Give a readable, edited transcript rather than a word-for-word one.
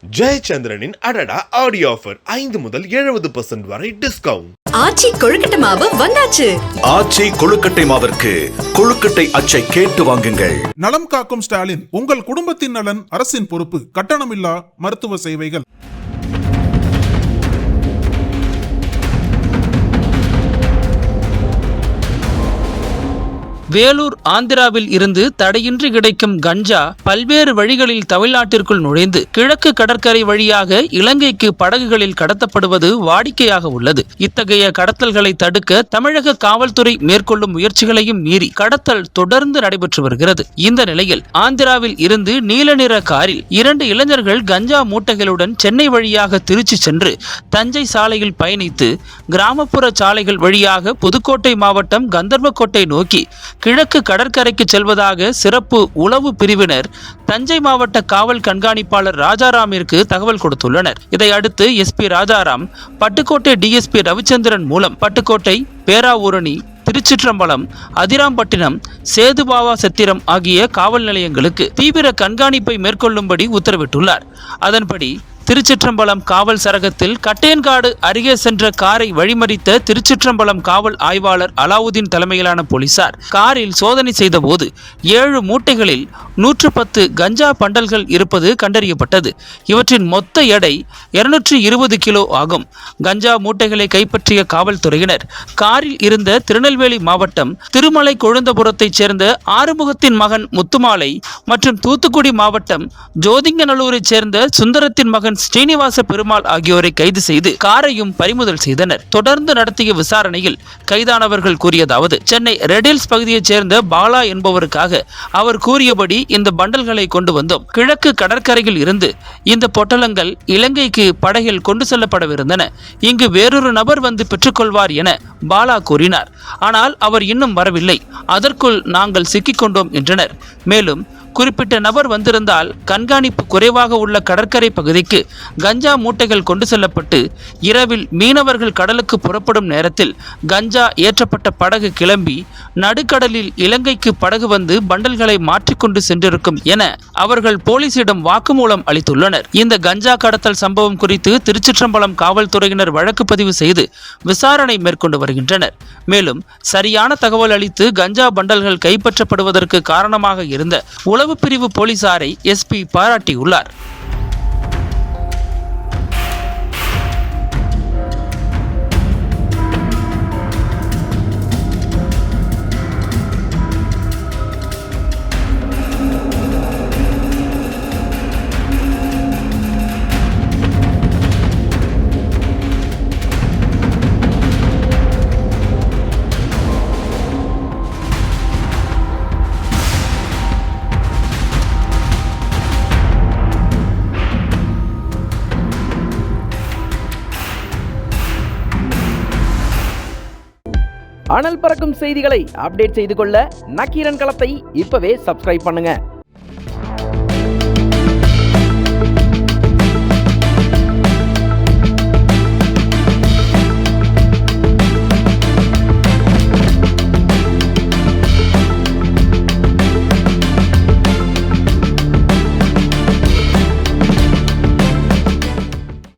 ஜெயச்சந்திரனின் அடடா audio offer 5 முதல் 70% வரை டிஸ்கவுண்ட். ஆச்சி கொழுக்கட்டை மாவு வந்தாச்சு. ஆச்சி கொழுக்கட்டை மாவிற்கு கொழுக்கட்டை அச்சை கேட்டு வாங்குங்கள். நலம் காக்கும் ஸ்டாலின், உங்கள் குடும்பத்தின் நலன் அரசின் பொறுப்பு. கட்டணமில்லா மருத்துவ சேவைகள். வேலூர் ஆந்திராவில் இருந்து தடையின்றி கிடைக்கும் கஞ்சா பல்வேறு வழிகளில் தமிழ்நாட்டிற்குள் நுழைந்து கிழக்கு கடற்கரை வழியாக இலங்கைக்கு படகுகளில் கடத்தப்படுவது வாடிக்கையாக உள்ளது. இத்தகைய கடத்தல்களை தடுக்க தமிழக காவல்துறை மேற்கொள்ளும் முயற்சிகளையும் மீறி கடத்தல் தொடர்ந்து நடைபெற்று வருகிறது. இந்த நிலையில் ஆந்திராவில் இருந்து நீல நிற காரில் 2 இளைஞர்கள் கஞ்சா மூட்டைகளுடன் சென்னை வழியாக திருச்சி சென்று தஞ்சை சாலையில் பயணித்து கிராமப்புற சாலைகள் வழியாக புதுக்கோட்டை மாவட்டம் கந்தர்வக்கோட்டை நோக்கி கிழக்கு கடற்கரைக்கு செல்வதாக சிறப்பு உளவு பிரிவினர் தஞ்சை மாவட்ட காவல் கண்காணிப்பாளர் ராஜாராமிற்கு தகவல் கொடுத்துள்ளனர். இதையடுத்து எஸ்பி ராஜாராம் பட்டுக்கோட்டை டிஎஸ்பி ரவிச்சந்திரன் மூலம் பட்டுக்கோட்டை, பேராவூரணி, திருச்சிற்றம்பலம், அதிராம்பட்டினம், சேதுபாவா சத்திரம் ஆகிய காவல் நிலையங்களுக்கு தீவிர கண்காணிப்பை மேற்கொள்ளும்படி உத்தரவிட்டுள்ளார். அதன்படி திருச்சிற்றம்பலம் காவல் சரகத்தில் கட்டேன்காடு அருகே சென்ற காரை வழிமறித்த திருச்சிற்றம்பலம் காவல் ஆய்வாளர் அலாவுதீன் தலைமையிலான போலீசார் காரில் சோதனை செய்த போது 7 மூட்டைகளில் 110 கஞ்சா பண்டல்கள் இருப்பது கண்டறியப்பட்டது. இவற்றின் மொத்த எடை 220 கிலோ ஆகும். கஞ்சா மூட்டைகளை கைப்பற்றிய காவல்துறையினர் காரில் இருந்த திருநெல்வேலி மாவட்டம் திருமலை கொழுந்தபுரத்தைச் சேர்ந்த ஆறுமுகத்தின் மகன் முத்துமாலை மற்றும் தூத்துக்குடி மாவட்டம் ஜோதிங்கநல்லூரைச் சேர்ந்த சுந்தரத்தின் மகன் ஸ்ரீனிவாச பெருமாள் ஆகியோரை கைது செய்து காரையும் பறிமுதல் செய்தனர். தொடர்ந்து நடத்திய விசாரணையில் கைதானவர்கள் கூறியதாவது: சென்னை ரெடில்ஸ் பகுதியைச் சேர்ந்த பாலா என்பவருக்காக அவர் கூறியபடி இந்த பண்டல்களை கொண்டு வந்தோம். கிழக்கு கடற்கரையில் இருந்து இந்த பொட்டலங்கள் இலங்கைக்கு படகில் கொண்டு செல்லப்படவிருந்தன. இங்கு வேறொரு நபர் வந்து பெற்றுக்கொள்வார் என பாலா கூறினார். ஆனால் அவர் இன்னும் வரவில்லை. அதற்குள் நாங்கள் சிக்கிக்கொண்டோம் என்றனர். மேலும் குறிப்பிட்ட நபர் வந்திருந்தால் கண்காணிப்பு குறைவாக உள்ள கடற்கரை பகுதிக்கு கஞ்சா மூட்டைகள் கொண்டு செல்லப்பட்டு இரவில் மீனவர்கள் கடலுக்கு புறப்படும் நேரத்தில் கஞ்சா ஏற்றப்பட்ட படகு கிளம்பி நடுக்கடலில் இலங்கைக்கு படகு வந்து பண்டல்களை மாற்றிக்கொண்டு சென்றிருக்கும் என அவர்கள் போலீசிடம் வாக்குமூலம் அளித்துள்ளனர். இந்த கஞ்சா கடத்தல் சம்பவம் குறித்து திருச்சிற்றம்பலம் காவல்துறையினர் வழக்கு பதிவு செய்து விசாரணை மேற்கொண்டு வருகின்றனர். மேலும் சரியான தகவல் அளித்து கஞ்சா பண்டல்கள் கைப்பற்றப்படுவதற்கு காரணமாக இருந்த உளவு பிரிவு போலீசாரை எஸ்பி பாராட்டியுள்ளார். அனல் பறக்கும் செய்திகளை அப்டேட் செய்து கொள்ள நக்கீரன் களத்தை இப்பவே சப்ஸ்கிரைப் பண்ணுங்க.